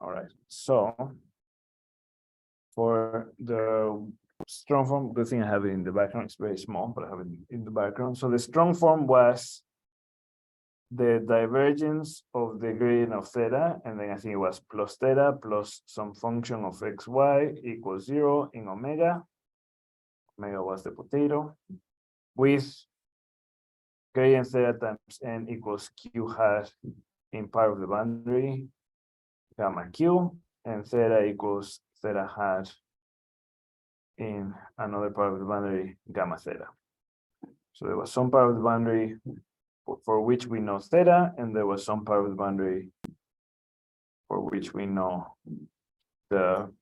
All right, so for the strong form, good thing I have it in the background, it's very small, but I have it in the background. So the strong form was the divergence of the gradient of theta, and then I think it was plus theta plus some function of xy equals 0 in omega. Omega was the potato, with gradient theta times n equals q hat in part of the boundary, gamma q, and theta equals theta hat in another part of the boundary, gamma theta. So there was some part of the boundary for which we know theta, and there was some part of the boundary for which we know the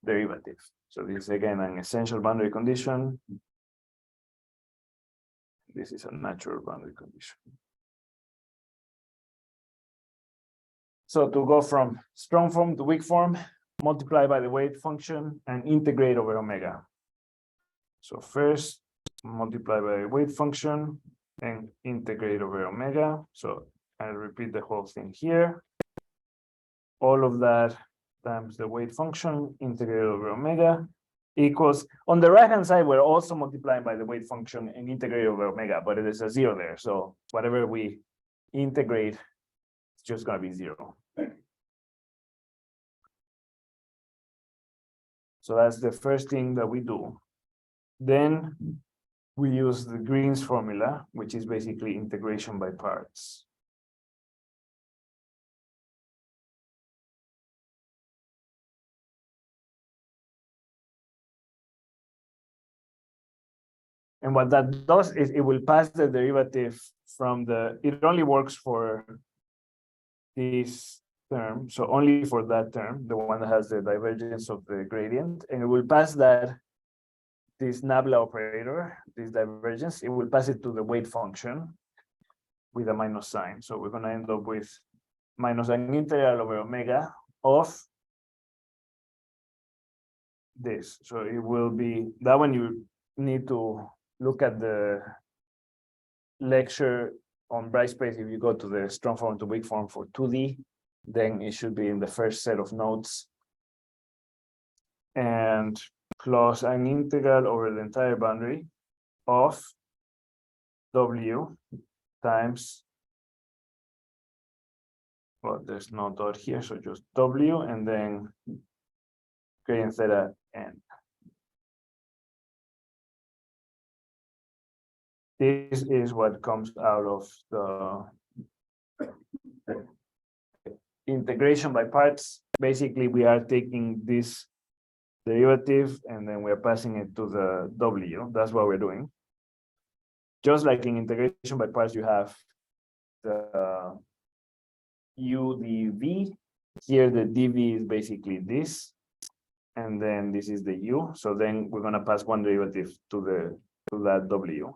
derivative. So this is again an essential boundary condition. This is a natural boundary condition. So to go from strong form to weak form, multiply by the wave function and integrate over omega. So first, multiply by the wave function and integrate over omega. So I'll repeat the whole thing here. All of that times the weight function integrated over omega equals, on the right hand side, we're also multiplying by the weight function and integrate over omega, but it is a 0 there. So whatever we integrate, it's just going to be 0. So that's the first thing that we do. Then we use the Green's formula, which is basically integration by parts. And what that does is it will pass the derivative from the, it only works for this term, so only for that term, the one that has the divergence of the gradient, and it will pass that, this nabla operator, this divergence, it will pass it to the weight function with a minus sign. So we're going to end up with minus an integral over omega of this. So it will be, that one you need to look at the lecture on Brightspace. If you go to the strong form to weak form for 2D, then it should be in the first set of notes. And plus an integral over the entire boundary of W times, well, there's no dot here, so just W and then gradient theta n. This is what comes out of the integration by parts. Basically, we are taking this derivative and then we're passing it to the W. That's what we're doing. Just like in integration by parts, you have the u dv. Here, the dv is basically this, and then this is the u. So then we're going to pass one derivative to that W.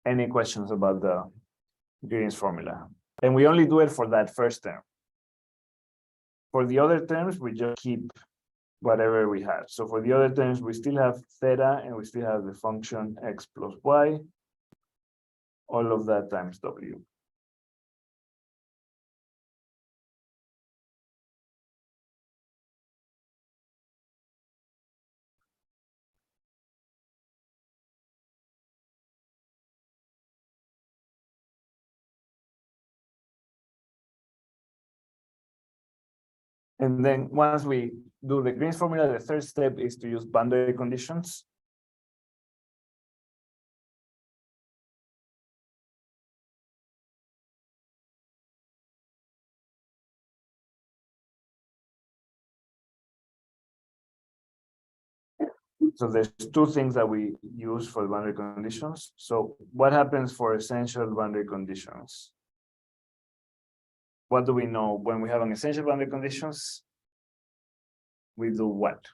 Any questions about the Green's formula? And we only do it for that first term. For the other terms, we just keep whatever we had. So for the other terms, we still have theta and we still have the function x plus y, all of that times W. And then once we do the Green's formula, the third step is to use boundary conditions. So there's two things that we use for the boundary conditions. So what happens for essential boundary conditions? What do we know when we have an essential boundary conditions? We do what?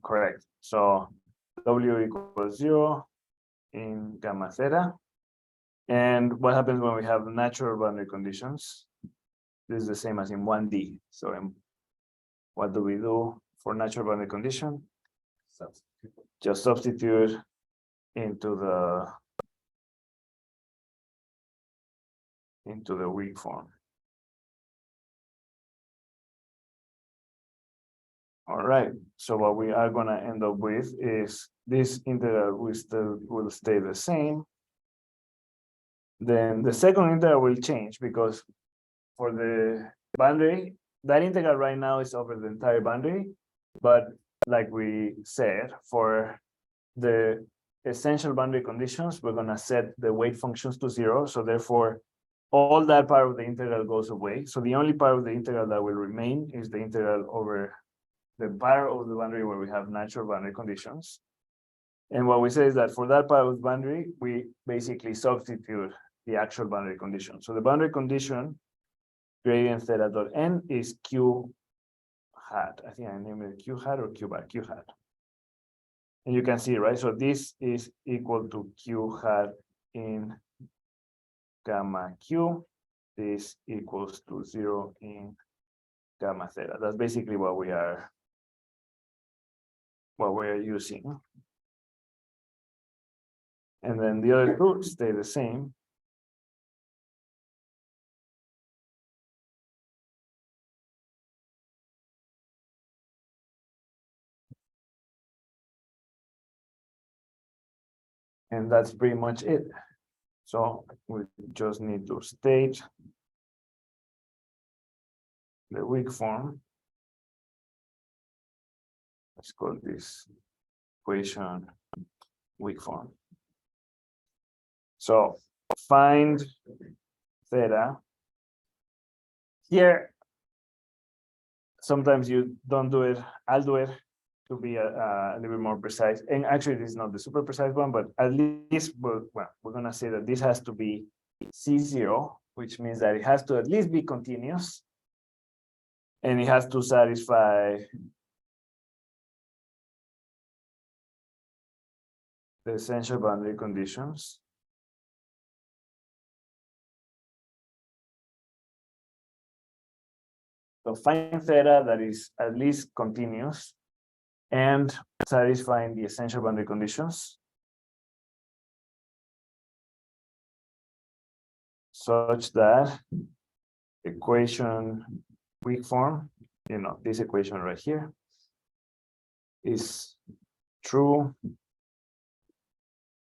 Correct. So W equals 0 in gamma theta. And what happens when we have natural boundary conditions? This is the same as in 1D. So what do we do for natural boundary condition? Substitute just substitute into the weak form. All right, so what we are gonna end up with is this integral will stay the same. Then the second integral will change because for the boundary, that integral right now is over the entire boundary, but like we said, for the essential boundary conditions, we're gonna set the weight functions to 0, so therefore all that part of the integral goes away. So the only part of the integral that will remain is the integral over the part of the boundary where we have natural boundary conditions. And what we say is that for that part of the boundary, we basically substitute the actual boundary condition. So the boundary condition gradient theta dot n is q hat. I think I named it q hat or q bar, q hat. And you can see, right? So this is equal to q hat in gamma q. This equals to 0 in gamma theta. That's basically what we are using. And then the other two stay the same. And that's pretty much it. So we just need to state the weak form. Let's call this equation weak form. So find theta. Here, sometimes you don't do it. I'll do it to be a little bit more precise. And actually, this is not the super precise one, but at least we're gonna say that this has to be C0, which means that it has to at least be continuous. And it has to satisfy the essential boundary conditions. So find theta that is at least continuous and satisfying the essential boundary conditions such that equation weak form, this equation right here is true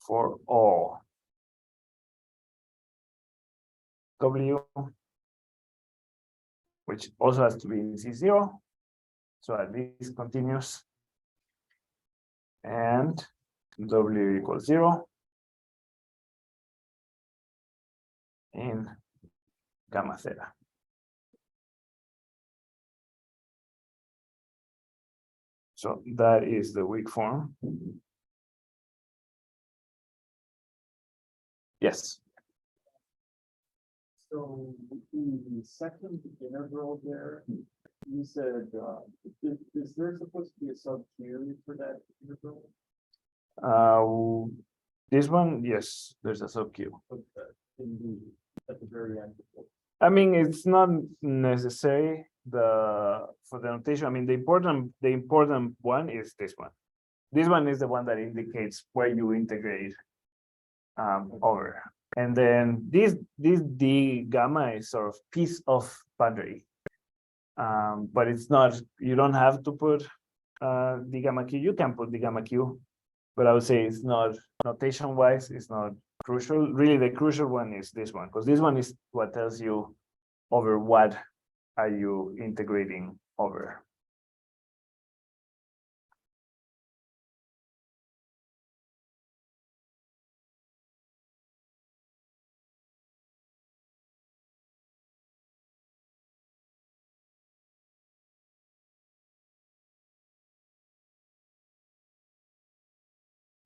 for all W, which also has to be in C0, so at least continuous, and W equals 0 in gamma theta. So that is the weak form. Yes. So the second integral there, you said, is there supposed to be a sub Q for that integral? This one, yes, there's a sub Q. At the very end. I mean, it's not necessary for the notation. I mean, the important one is this one. This one is the one that indicates where you integrate over. And then this D gamma is sort of piece of boundary. But it's not, you don't have to put D gamma Q. You can put D gamma Q, but I would say it's not, notation wise, it's not crucial. Really, the crucial one is this one, because this one is what tells you over what are you integrating over.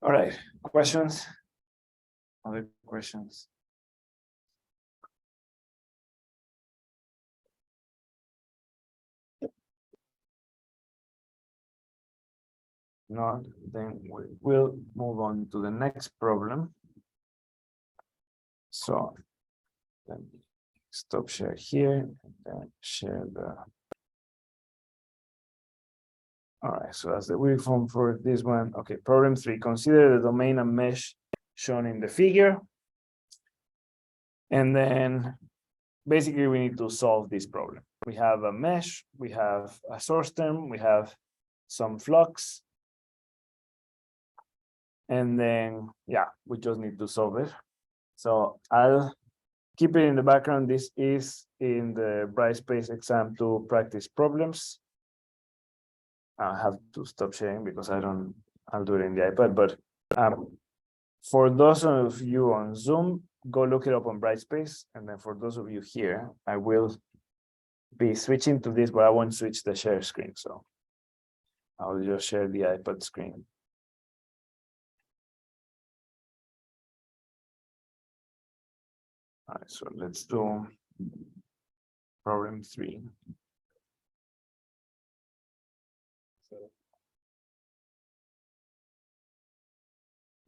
All right, questions? Other questions? Not, then we will move on to the next problem. So then stop share here and then share the All right, so that's the weak form for this one. Okay, problem 3, consider the domain and mesh shown in the figure. And then basically we need to solve this problem. We have a mesh, we have a source term, we have some flux. And then, yeah, we just need to solve it. So I'll keep it in the background. This is in the Brightspace exam to practice problems. I have to stop sharing because I'll do it in the iPad. But for those of you on Zoom, go look it up on Brightspace. And then for those of you here, I will be switching to this, but I won't switch the share screen. So I'll just share the iPad screen. All right, so let's do problem 3.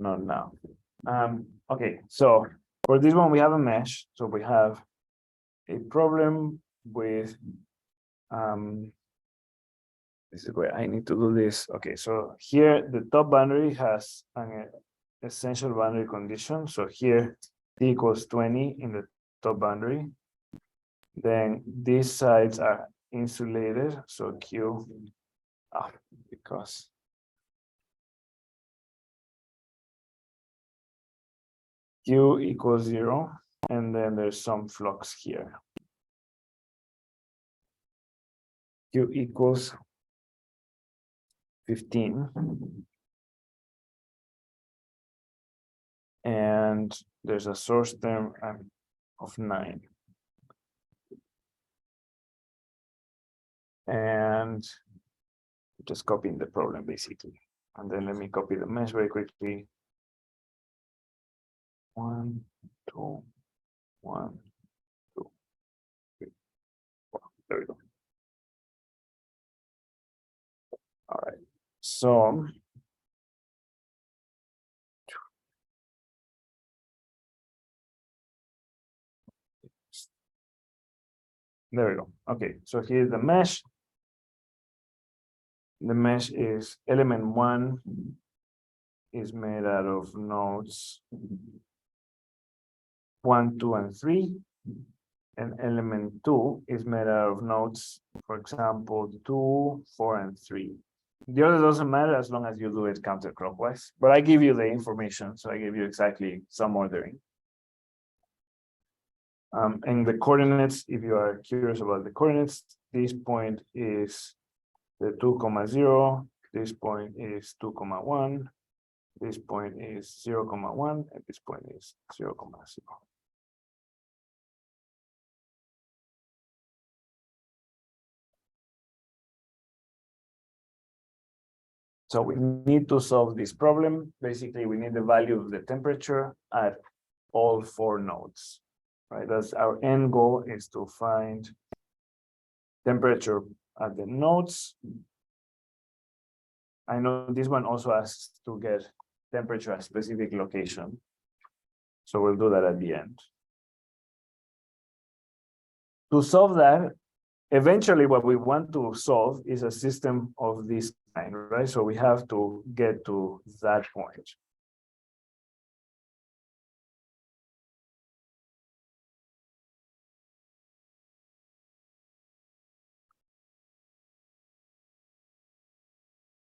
Not now. Okay, so for this one, we have a mesh. So we have a problem with, this is where I need to do this. Okay, so here the top boundary has an essential boundary condition. So here t equals 20 in the top boundary. Then these sides are insulated. So Q, because Q equals 0, and then there's some flux here. Q equals 15. And there's a source term of 9. And just copying the problem basically. And then let me copy the mesh very quickly. 1, 2, 1, 2, 3, 4. There we go. All right. So there we go. Okay, so here's the mesh. The mesh is element 1 is made out of nodes 1, 2, and 3. And element 2 is made out of nodes, for example, 2, 4, and 3. The other doesn't matter as long as you do it counterclockwise, but I give you the information, so I give you exactly some ordering. And the coordinates, if you are curious about the coordinates, this point is the 2, 0, this point is 2, 1, this point is 0, 1, and this point is 0, 0. So we need to solve this problem. Basically, we need the value of the temperature at all 4 nodes, right? That's our end goal, is to find temperature at the nodes. I know this one also asks to get temperature at a specific location. So we'll do that at the end. To solve that, eventually what we want to solve is a system of this kind, right? So we have to get to that point.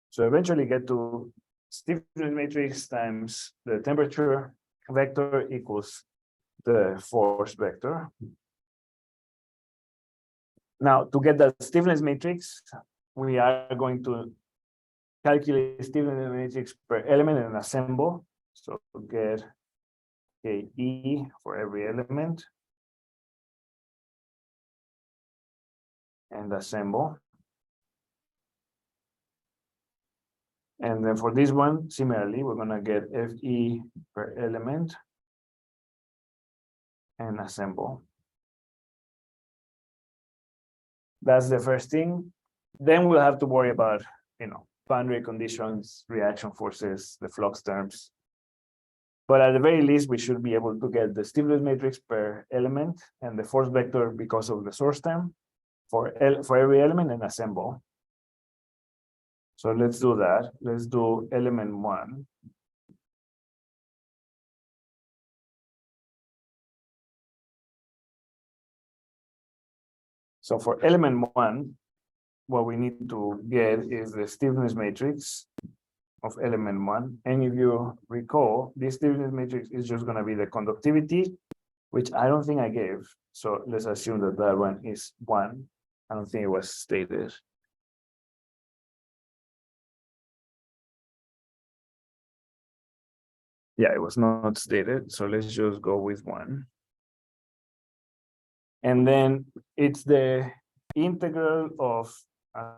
So eventually get to stiffness matrix times the temperature vector equals the force vector. Now, to get the stiffness matrix, we are going to calculate stiffness matrix per element and assemble. So get KE for every element and assemble. And then for this one, similarly, we're going to get FE per element and assemble. That's the first thing. Then we'll have to worry about, boundary conditions, reaction forces, the flux terms. But at the very least, we should be able to get the stiffness matrix per element and the force vector because of the source term for every element and assemble. So let's do that. Let's do element one. So for element one, what we need to get is the stiffness matrix of element one. And if you recall, this stiffness matrix is just going to be the conductivity, which I don't think I gave. So let's assume that that one is one. I don't think it was stated. Yeah, it was not stated. So let's just go with one. And then it's the integral of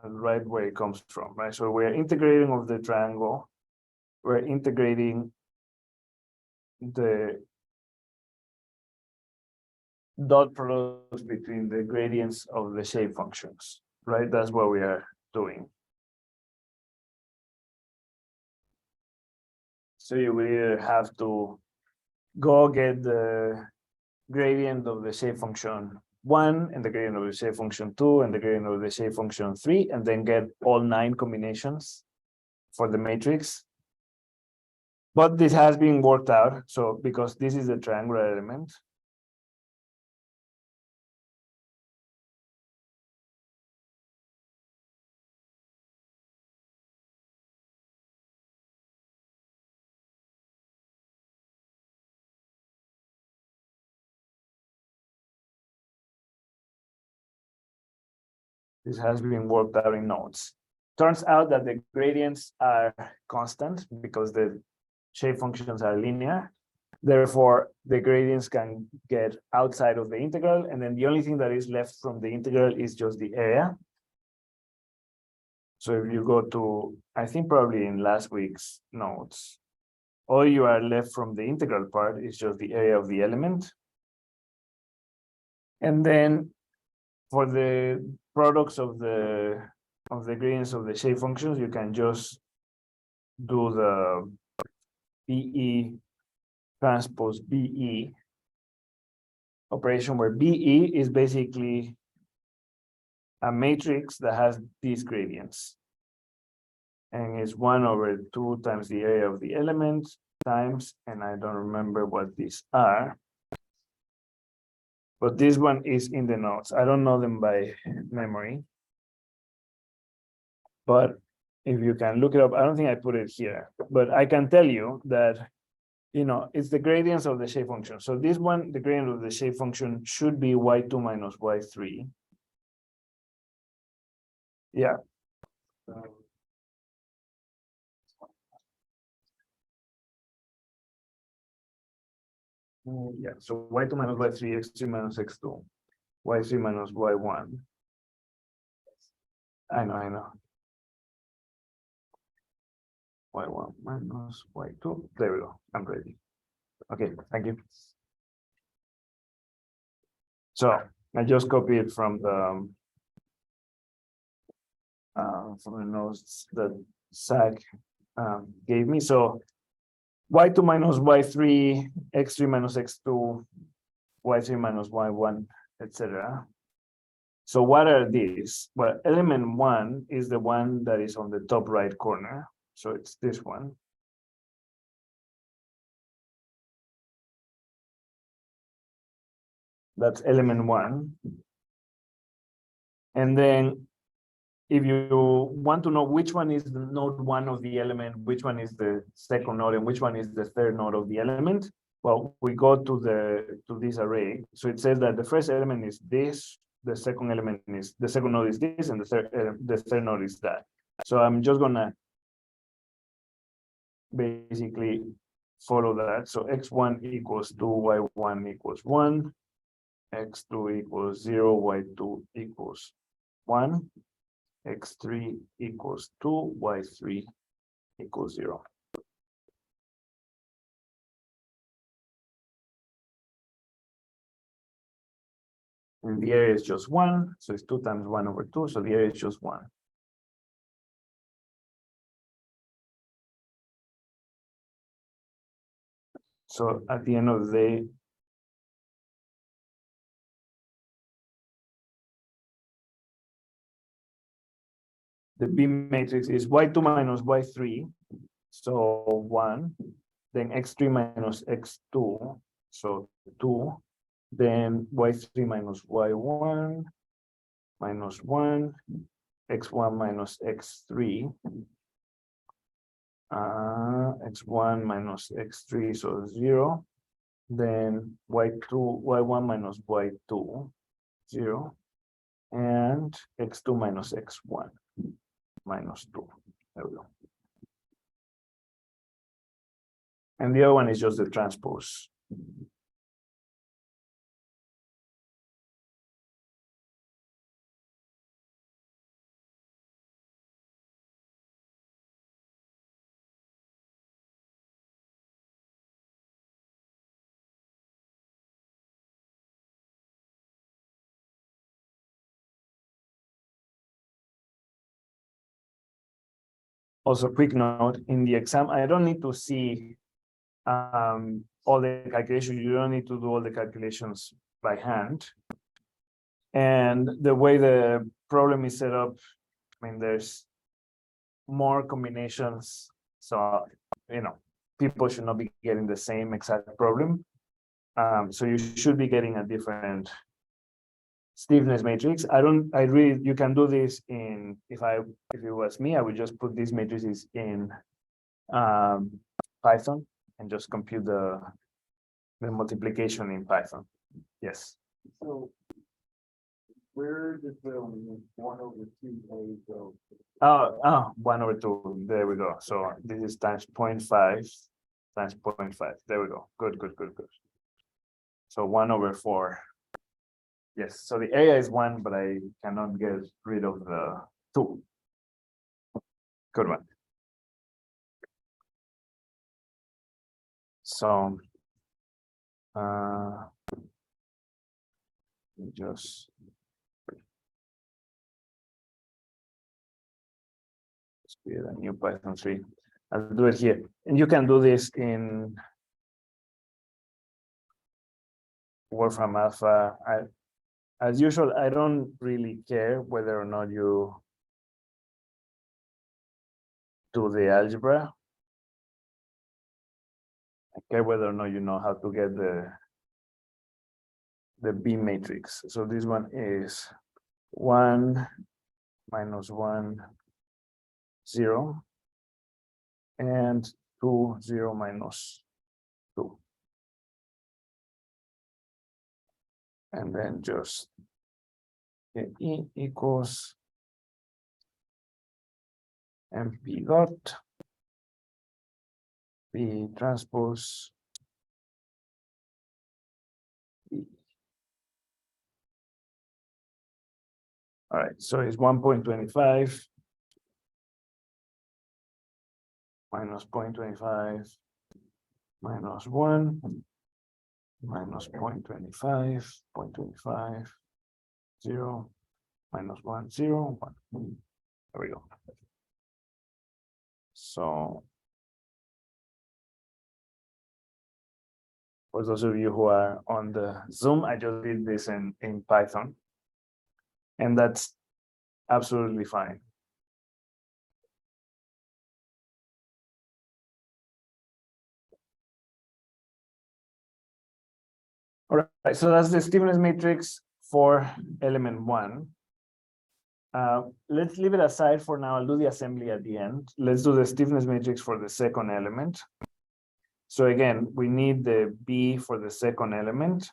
right where it comes from, right? So we're integrating of the triangle. We're integrating the dot products between the gradients of the shape functions, right? That's what we are doing. So you will either have to go get the gradient of the shape function 1 and the gradient of the shape function 2 and the gradient of the shape function 3, and then get all 9 combinations for the matrix. But this has been worked out. So because this is the triangular element, this has been worked out in notes. Turns out that the gradients are constant because the shape functions are linear. Therefore, the gradients can get outside of the integral, and then the only thing that is left from the integral is just the area. So if you go to, I think probably in last week's notes, all you are left from the integral part is just the area of the element. And then for the products of the gradients of the shape functions, you can just do the BE transpose BE operation, where BE is basically a matrix that has these gradients. And it's 1/2 times the area of the element times, and I don't remember what these are. But this one is in the notes. I don't know them by memory. But if you can look it up, I don't think I put it here, but I can tell you that, you know, it's the gradients of the shape function. So this one, the gradient of the shape function should be y2 minus y3. Yeah. Yeah, so y2 minus y3, x3 minus x2, y3 minus y1. I know. Y1 minus y2. There we go. I'm ready. Okay, thank you. So I just copied from the notes that Zach gave me. So y2 minus y3, x3 minus x2, y3 minus y1, etc. So what are these? Well, element 1 is the one that is on the top right corner. So it's this one. That's element 1. And then if you want to know which one is the node 1 of the element, which one is the second node, and which one is the third node of the element, well, we go to this array. So it says that the first element is this, the second node is this, and the third node is that. So I'm just gonna basically follow that. So x1 equals 2, y1 equals 1, x2 equals 0, y2 equals 1, x3 equals 2, y3 equals 0. And the area is just 1, so it's 2 times 1/2, so the area is just 1. So at the end of the day, the B matrix is y2 minus y3, so 1, then x3 minus x2, so 2, then y3 minus y1 minus 1, x1 minus x3, x1 minus x3, so 0, then y1 minus y2, 0, and x2 minus x1 minus 2. There we go. And the other one is just the transpose. Also, quick note, in the exam, I don't need to see all the calculations. You don't need to do all the calculations by hand. And the way the problem is set up, I mean, there's more combinations. So, people should not be getting the same exact problem. So you should be getting a different stiffness matrix. You can do this in, if it was me, I would just put these matrices in Python and just compute the multiplication in Python. Yes. So where does the 1/2A go? Oh, 1/2. There we go. So this is times 0.5 times 0.5. There we go. Good. So 1/4. Yes. So the area is 1, but I cannot get rid of the 2. Good one. So just create a new Python 3. I'll do it here. And you can do this in Wolfram Alpha. As usual, I don't really care whether or not you do the algebra. I care whether or not you know how to get the B matrix. So this one is 1 minus 1, 0, and 2, 0 minus 2. And then just E equals MP dot B transpose B. All right, so it's 1.25 minus 0.25 minus 1 minus 0.25, 0.25, 0, minus 1, 0, 1. There we go. So for those of you who are on the Zoom, I just did this in Python, and that's absolutely fine. All right, so that's the stiffness matrix for element 1. Let's leave it aside for now. I'll do the assembly at the end. Let's do the stiffness matrix for the second element. So again, we need the B for the second element.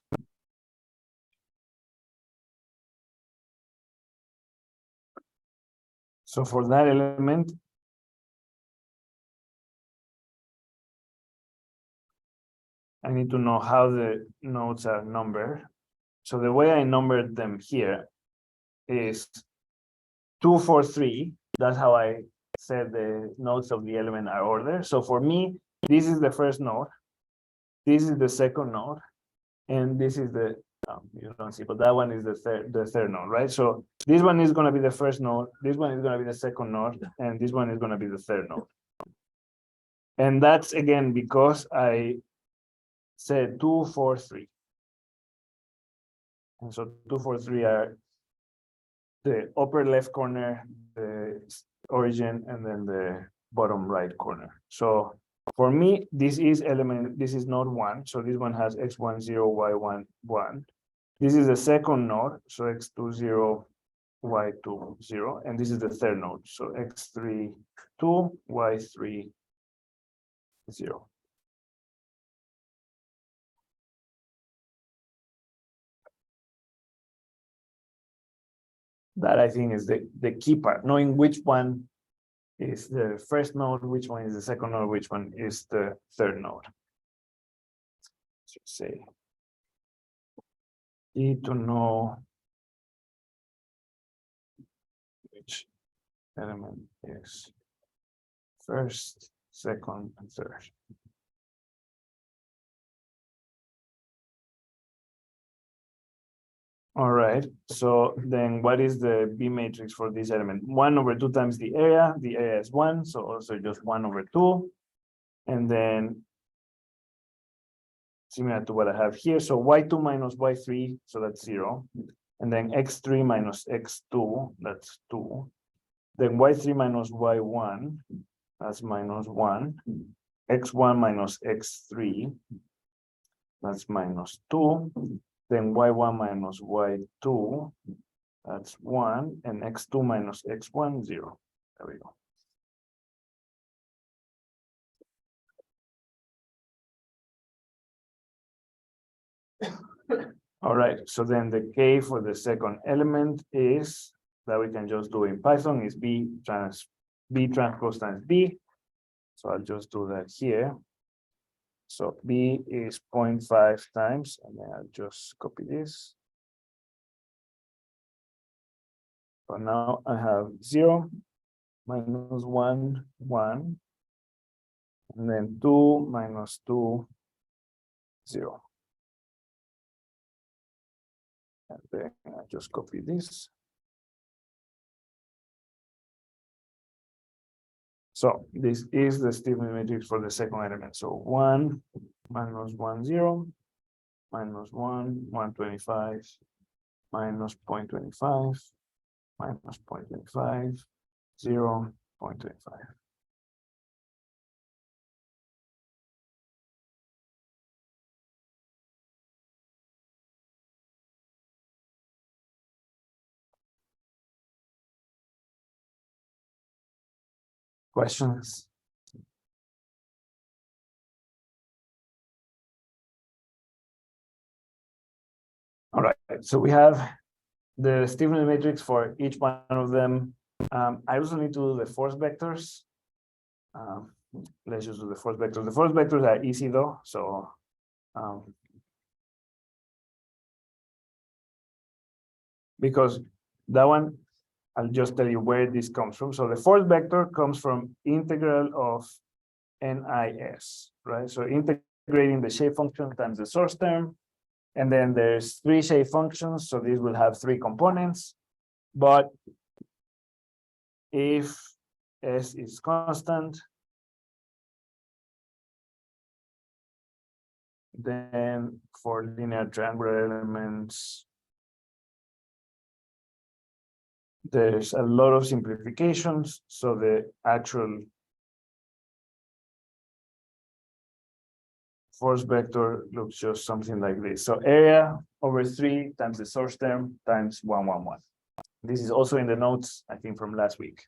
So for that element, I need to know how the nodes are numbered. So the way I numbered them here is 2, 4, 3. That's how I said the nodes of the element are ordered. So for me, this is the first node, this is the second node, and this is the you don't see, but that one is the third node, right? So this one is going to be the first node, this one is going to be the second node, and this one is going to be the third node. And that's again because I said 2, 4, 3. And so 2, 4, 3 are the upper left corner, the origin, and then the bottom right corner. So for me, this is node 1. So this one has x1, 0, y1, 1. This is the second node, so x2, 0, y2, 0. And this is the third node, so x3, 2, y3, 0. That I think is the key part, knowing which one is the first node, which one is the second node, which one is the third node. So say, need to know which element is first, second, and third. All right, so then what is the B matrix for this element? 1/2 times the area is 1, so also just 1/2. And then similar to what I have here, so y2 minus y3, so that's 0. And then x3 minus x2, that's 2. Then y3 minus y1, that's minus 1. x1 minus x3, that's minus 2. Then y1 minus y2, that's 1. And x2 minus x1, 0. There we go. All right, so then the K for the second element is that we can just do in Python is B transpose times B. So I'll just do that here. So B is 0.5 times, and then I'll just copy this. So now I have 0, minus 1, 1, and then 2 minus 2, 0. And then I just copy this. So this is the stiffness matrix for the second element. So 1 minus 1, 0, minus 1, 125, minus 0.25, minus 0.25, 0, 0.25. Questions? All right, so we have the stiffness matrix for each one of them. I also need to do the force vectors. Let's just do the force vectors. The force vectors are easy though, so because that one, I'll just tell you where this comes from. So the force vector comes from integral of NIS, right? So integrating the shape function times the source term. And then there's 3 shape functions, so these will have 3 components. But if S is constant, then for linear triangular elements, there's a lot of simplifications. So the actual force vector looks just something like this. So area over 3 times the source term times 1, 1, 1. This is also in the notes, I think, from last week.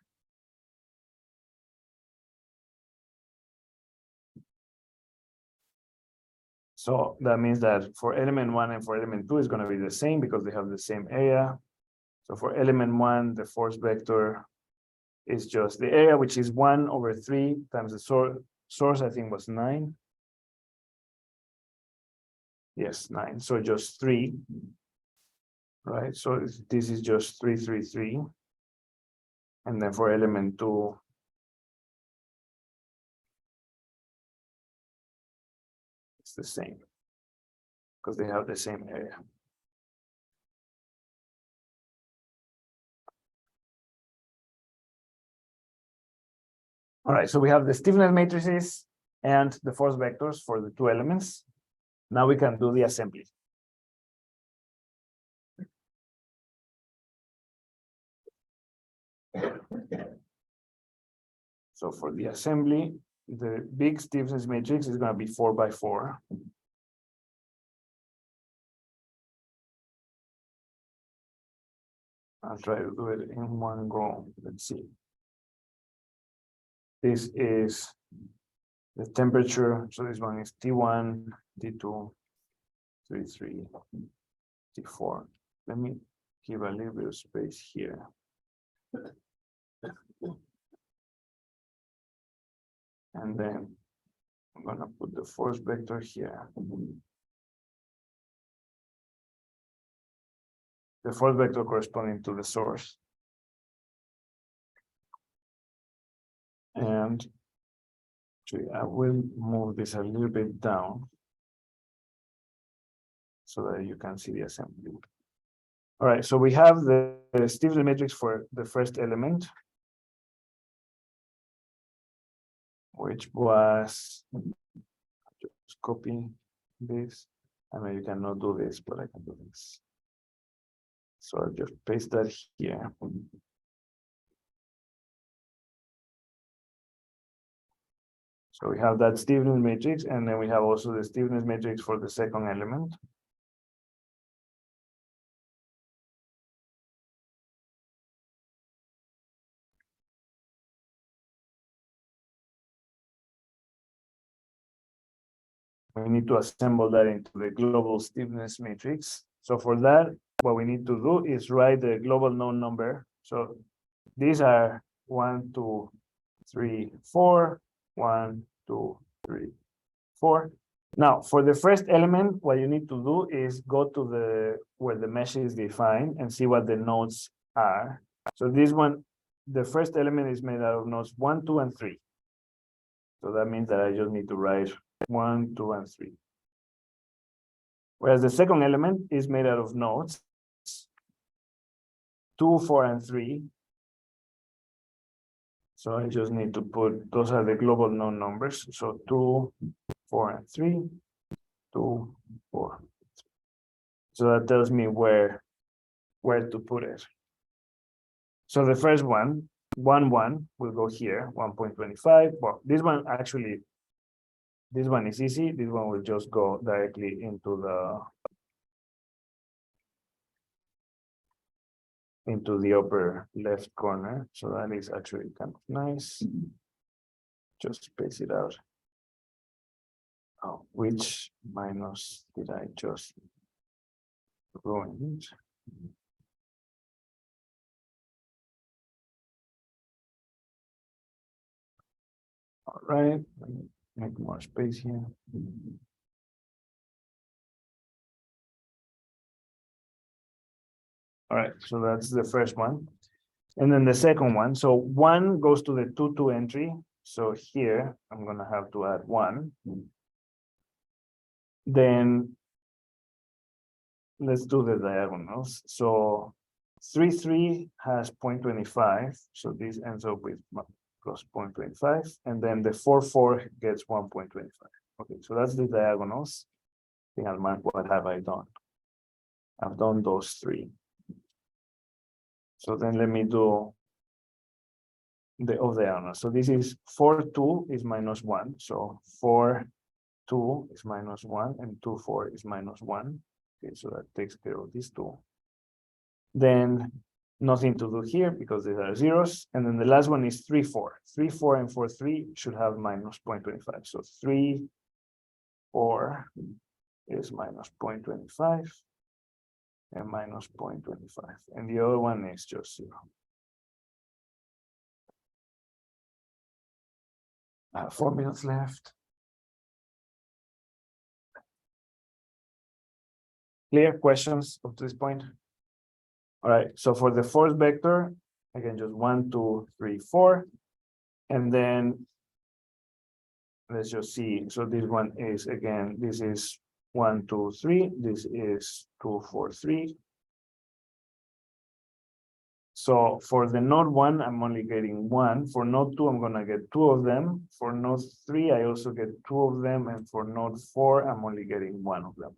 So that means that for element 1 and for element 2 is going to be the same because they have the same area. So for element 1, the force vector is just the area, which is 1/3 times the source, I think was 9. Yes, 9. So just 3. Right. So this is just 3, 3, 3. And then for element 2, it's the same because they have the same area. All right, so we have the stiffness matrices and the force vectors for the 2 elements. Now we can do the assembly. So for the assembly, the big stiffness matrix is going to be 4 by 4. I'll try to do it in one go. Let's see. This is the temperature. So this one is T1, T2, T3, T4. Let me give a little bit of space here. And then I'm gonna put the force vector here. The force vector corresponding to the source. And actually, I will move this a little bit down so that you can see the assembly. All right, so we have the stiffness matrix for the first element, which was, just copy this. I mean, you cannot do this, but I can do this. So I'll just paste that here. So we have that stiffness matrix, and then we have also the stiffness matrix for the second element. We need to assemble that into the global stiffness matrix. So for that, what we need to do is write the global known number. So these are 1, 2, 3, 4, 1, 2, 3, 4. Now, for the first element, what you need to do is go to the where the mesh is defined and see what the nodes are. So this one, the first element is made out of nodes 1, 2, and 3. So that means that I just need to write 1, 2, and 3. Whereas the second element is made out of nodes 2, 4, and 3. So I just need to put, those are the global known numbers. So 2, 4, and 3, 2, 4. So that tells me where to put it. So the first one, 1, 1 will go here, 1.25. Well, this one actually, this one is easy. This one will just go directly into the upper left corner. So that is actually kind of nice. Just space it out. Oh, which minus did I just ruin? All right, let me make more space here. All right, so that's the first one. And then the second one, so 1 goes to the 2, 2 entry. So here, I'm gonna have to add 1. Then let's do the diagonals. So 3, 3 has 0.25. So this ends up with plus 0.25. And then the 4, 4 gets 1.25. Okay, so that's the diagonals. I think I'll mark what have I done. I've done those 3. So then let me do the diagonal. So this is 4, 2 is minus 1. So 4, 2 is minus 1, and 2, 4 is minus 1. Okay, so that takes care of these 2. Then nothing to do here because these are zeros. And then the last one is 3, 4. 3, 4, and 4, 3 should have minus 0.25. So 3, 4 is minus 0.25 and minus 0.25. And the other one is just 0. 4 minutes left. Clear questions up to this point? All right, so for the force vector, again, just 1, 2, 3, 4. And then let's just see. So this one is, again, this is 1, 2, 3. This is 2, 4, 3. So for the node 1, I'm only getting 1. For node 2, I'm gonna get 2 of them. For node 3, I also get 2 of them. And for node 4, I'm only getting 1 of them.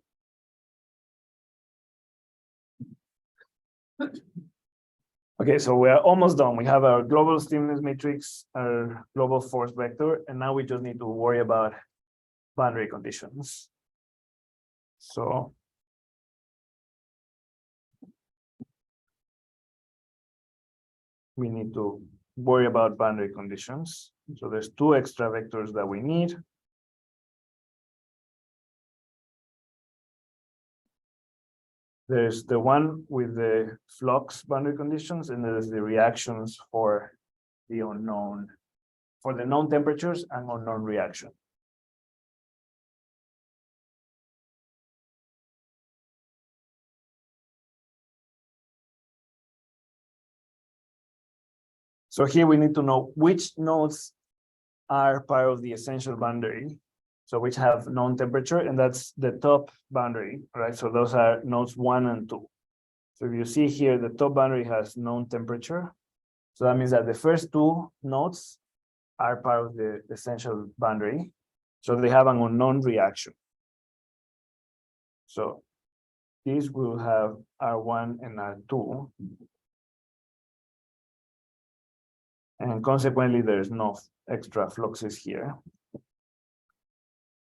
Okay, so we are almost done. We have our global stiffness matrix, our global force vector, and now we just need to worry about boundary conditions. So we need to worry about boundary conditions. So there's two extra vectors that we need. There's the one with the flux boundary conditions, and there's the reactions for the unknown, for the known temperatures and unknown reaction. So here we need to know which nodes are part of the essential boundary. So which have known temperature, and that's the top boundary, right? So those are nodes 1 and 2. So if you see here, the top boundary has known temperature. So that means that the first two nodes are part of the essential boundary. So they have an unknown reaction. So these will have R1 and R2. And consequently, there's no extra fluxes here.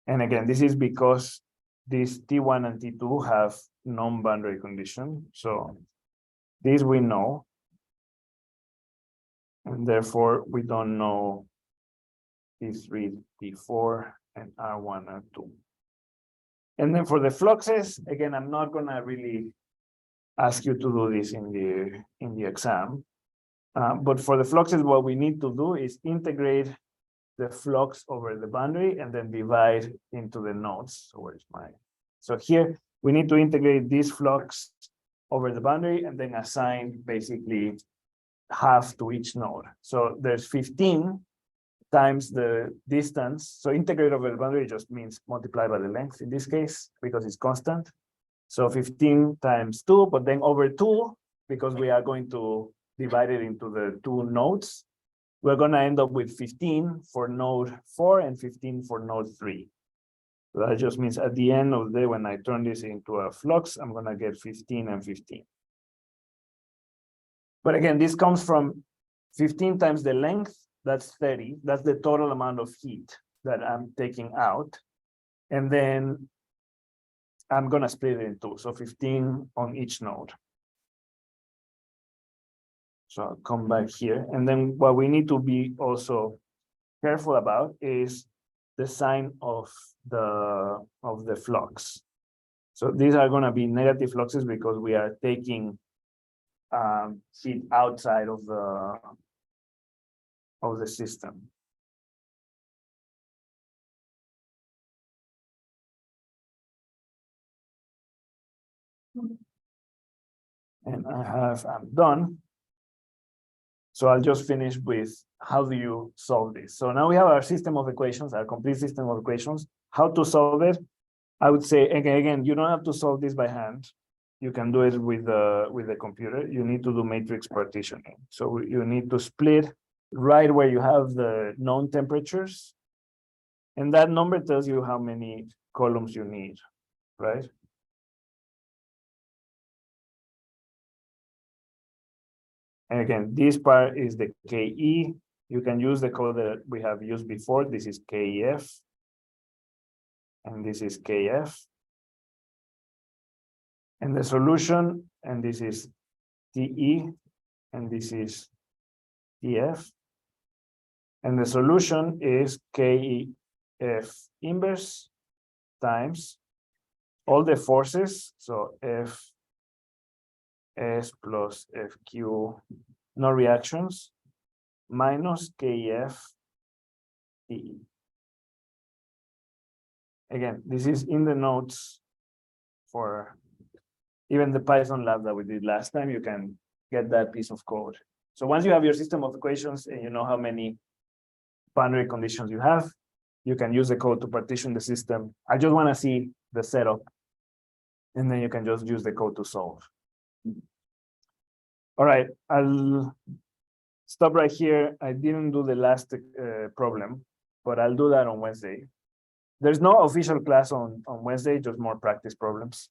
And again, this is because these T1 and T2 have known boundary condition. So this we know. And therefore, we don't know T3, T4, and R1, R2. And then for the fluxes, again, I'm not gonna really ask you to do this in the exam. But for the fluxes, what we need to do is integrate the flux over the boundary and then divide into the nodes. So where's mine? So here we need to integrate this flux over the boundary and then assign basically half to each node. So there's 15 times the distance. So integrate over the boundary just means multiply by the length in this case, because it's constant. So 15 times 2, but then over 2, because we are going to divide it into the two nodes, we're going to end up with 15 for node 4 and 15 for node 3. So that just means at the end of the day, when I turn this into a flux, I'm going to get 15 and 15. But again, this comes from 15 times the length, that's 30. That's the total amount of heat that I'm taking out. And then I'm going to split it in two. So 15 on each node. So I'll come back here. And then what we need to be also careful about is the sign of the flux. So these are going to be negative fluxes because we are taking heat outside of the system. And I'm done. So I'll just finish with how do you solve this? So now we have our system of equations, our complete system of equations. How to solve it? I would say, again, you don't have to solve this by hand. You can do it with the computer. You need to do matrix partitioning. So you need to split right where you have the known temperatures. And that number tells you how many columns you need, right? And again, this part is the KE. You can use the code that we have used before. This is KEF. And this is KF. And the solution, and this is TE, and this is TF. And the solution is KEF inverse times all the forces. So FS plus FQ, no reactions, minus KEF TE. Again, this is in the notes for even the Python lab that we did last time. You can get that piece of code. So once you have your system of equations and you know how many boundary conditions you have, you can use the code to partition the system. I just want to see the setup, and then you can just use the code to solve. All right, I'll stop right here. I didn't do the last problem, but I'll do that on Wednesday. There's no official class on Wednesday, just more practice problems.